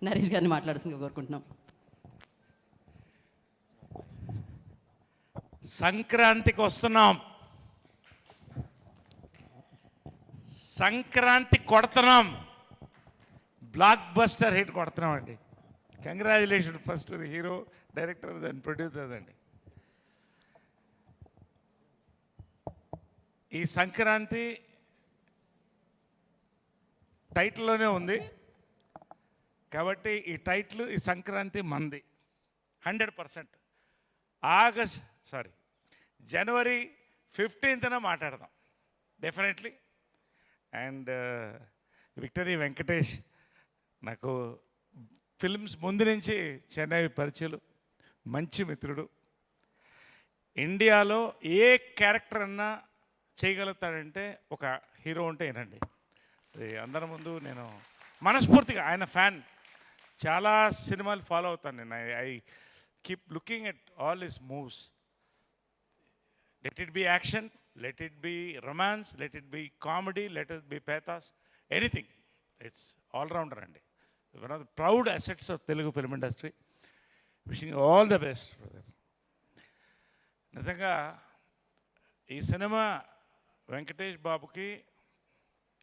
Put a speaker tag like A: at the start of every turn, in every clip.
A: నరేష్ గారిని మాట్లాడాల్సిందిగా కోరుకుంటున్నాం.
B: సంక్రాంతికి వస్తున్నాం, సంక్రాంతి కొడుతున్నాం, బ్లాక్ బస్టర్ హిట్ కొడుతున్నాం అండి. Congratulation first the hero, director and producer అండి. ఈ సంక్రాంతి టైటిల్లోనే ఉంది కాబట్టి ఈ టైటిల్ ఈ సంక్రాంతి మంది 100%. జనవరి 15న మాట్లాడదాం డెఫినెట్లీ. అండ్ విక్టరీ వెంకటేష్ నాకు ఫిల్మ్స్ ముందు నుంచి చెన్నై పరిచయలు, మంచి మిత్రుడు. ఇండియాలో ఏ క్యారెక్టర్ అన్నా చేయగలుగుతాడంటే ఒక హీరో ఉంటే ఏనండి. అందరి ముందు నేను మనస్ఫూర్తిగా ఆయన ఫ్యాన్, చాలా సినిమాలు ఫాలో అవుతాను నేను. I keep looking at all his moves. Let it be action, let it be romance, let it be comedy, let it be pathos, anything. It's allrounder అండి. One of the proud assets of Telugu film industry. Wishing all the best. నిజంగా ఈ cinema Venkatesh బాబుకి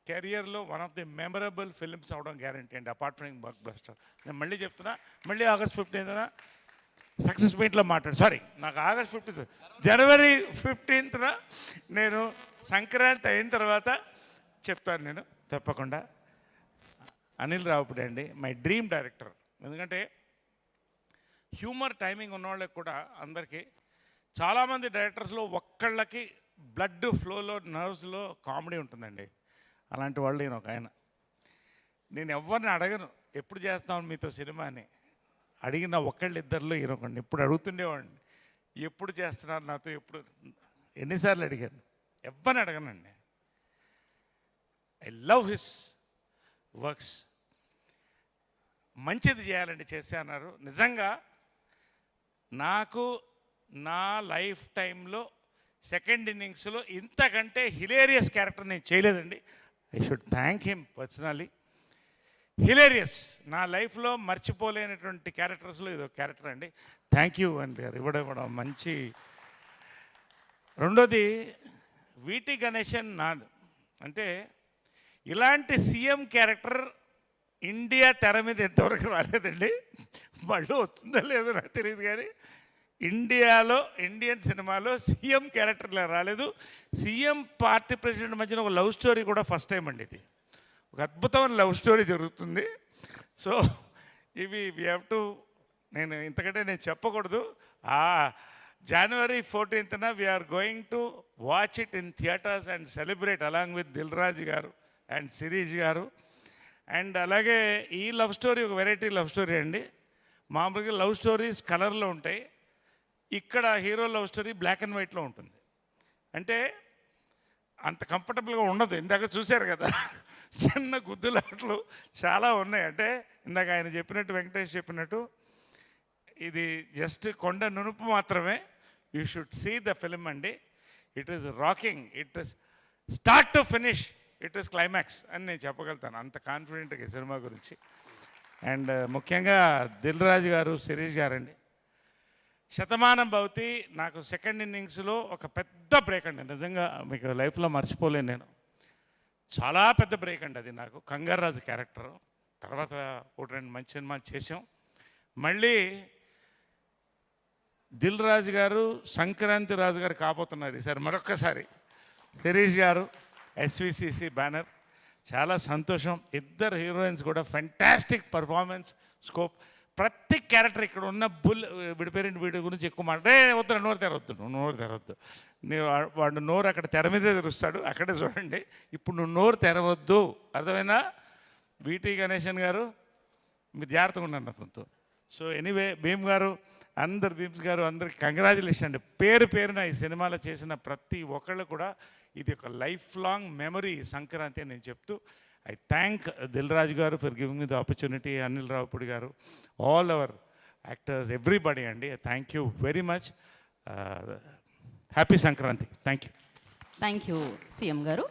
B: కెరియర్లో one of the memorable films అవడం guarantee అండి, apart from blockbuster. నేను మళ్ళీ చెప్తున్నా, మళ్ళీ August 15న సక్సెస్ మీట్లో నాకు August 15th, జనవరి 15న నేను సంక్రాంతి అయిన తర్వాత చెప్తాను నేను తప్పకుండా. అనిల్ రావుపూడి అండి, మై డ్రీమ్ డైరెక్టర్. ఎందుకంటే హ్యూమర్ టైమింగ్ ఉన్నవాళ్ళకి కూడా అందరికీ, చాలామంది డైరెక్టర్స్లో ఒక్కళ్ళకి బ్లడ్ ఫ్లోలో, నర్వ్స్లో కామెడీ ఉంటుందండి. అలాంటి వాళ్ళు నేను ఒక ఆయన. నేను ఎవరిని అడగను ఎప్పుడు చేస్తాను మీతో సినిమా అని. అడిగిన ఒక్కళ్ళిద్దరిలో ఈయనొకండి. ఇప్పుడు అడుగుతుండేవాడిని ఎప్పుడు చేస్తున్నారు నాతో, ఎప్పుడు, ఎన్నిసార్లు అడిగాను. ఎవరిని అడగనండి. I love his works. మంచిది చేయాలండి చేస్తే అన్నారు. నిజంగా నాకు నా లైఫ్ టైంలో సెకండ్ ఇన్నింగ్స్లో ఇంతకంటే హిలేరియస్ క్యారెక్టర్ నేను చేయలేదండి. I should thank him personally. Hilarious, నా లైఫ్లో మర్చిపోలేనటువంటి క్యారెక్టర్స్లో ఇదో క్యారెక్టర్ అండి. థ్యాంక్ యూ అండి గారు, ఇవ్వడం మంచి. రెండోది వీటి గణేశన్ నాథ్. అంటే ఇలాంటి సీఎం క్యారెక్టర్ ఇండియా తెర మీద ఎంతవరకు రాలేదండి. మళ్ళీ వస్తుందో లేదో నాకు తెలియదు, కానీ ఇండియాలో, ఇండియన్ సినిమాలో సీఎం క్యారెక్టర్లో రాలేదు. సీఎం పార్టీ ప్రెసిడెంట్ మధ్యన ఒక లవ్ స్టోరీ కూడా ఫస్ట్ టైం అండి. ఇది ఒక అద్భుతమైన లవ్ స్టోరీ జరుగుతుంది. సో ఇవి వీ హ్యావ్ టు, నేను ఇంతకంటే నేను చెప్పకూడదు. జనవరి 14న we are going to watch it in theatres and celebrate along with Dil Raju గారు అండ్ శిరీష్ గారు. అండ్ అలాగే ఈ లవ్ స్టోరీ ఒక వెరైటీ లవ్ స్టోరీ అండి. మామూలుగా లవ్ స్టోరీస్ కలర్లో ఉంటాయి, ఇక్కడ hero love story black and వైట్లో ఉంటుంది. అంటే అంత కంఫర్టబుల్గా ఉండదు. ఇందాక చూశారు కదా, చిన్న గుద్దులాట్లు చాలా ఉన్నాయి. అంటే ఇందాక ఆయన చెప్పినట్టు, వెంకటేష్ చెప్పినట్టు, ఇది జస్ట్ కొండ నునుపు మాత్రమే. You should see the film అండి. It is rocking, it is start to finish, it is climax అని నేను చెప్పగలుగుతాను, అంత కాన్ఫిడెంట్గా ఈ సినిమా గురించి. అండ్ ముఖ్యంగా దిల్ రాజు గారు, శిరీష్ గారండి. శతమానం భవతి నాకు సెకండ్ ఇన్నింగ్స్లో ఒక పెద్ద బ్రేక్ అండి. నిజంగా మీకు లైఫ్లో మర్చిపోలేను నేను. చాలా పెద్ద బ్రేక్ అండి అది నాకు. కంగారాజు క్యారెక్టరు తర్వాత ఒకటి రెండు మంచి సినిమాలు చేసాం. మళ్ళీ దిల్ రాజు గారు సంక్రాంతి రాజు గారు కాబోతున్నారు ఈసారి మరొక్కసారి. శిరీష్ గారు, SVCC బ్యానర్, చాలా సంతోషం. ఇద్దరు హీరోయిన్స్ కూడా ఫెంటాస్టిక్ పర్ఫార్మెన్స్, స్కోప్. ప్రతి క్యారెక్టర్ ఇక్కడ ఉన్న విడిపోయిన వీడి గురించి ఎక్కువ వద్దు, నోరు తెరవద్దు. వాడు నోరు అక్కడ తెర మీదే తెరుస్తాడు, అక్కడే చూడండి. ఇప్పుడు నువ్వు నోరు తెరవద్దు, అర్థమైనా? వీటి గణేశన్ గారు మీరు జాగ్రత్తగా ఉన్నారు అతనితో. సో ఎనీవే, భీమ్ గారు, భీమ్స్ గారు, అందరికి కంగ్రాచులేషన్ అండి. పేరున ఈ సినిమాలో చేసిన ప్రతి ఒక్కళ్ళు కూడా ఇది ఒక లైఫ్ లాంగ్ మెమరీ సంక్రాంతి అని నేను చెప్తూ, I thank Dil Raj garu for giving me the opportunity, Anil Ravapudi garu, all our actors, everybody, and thank you very much. Happy Sankranti. Thank you.
A: Thank you, CM garu.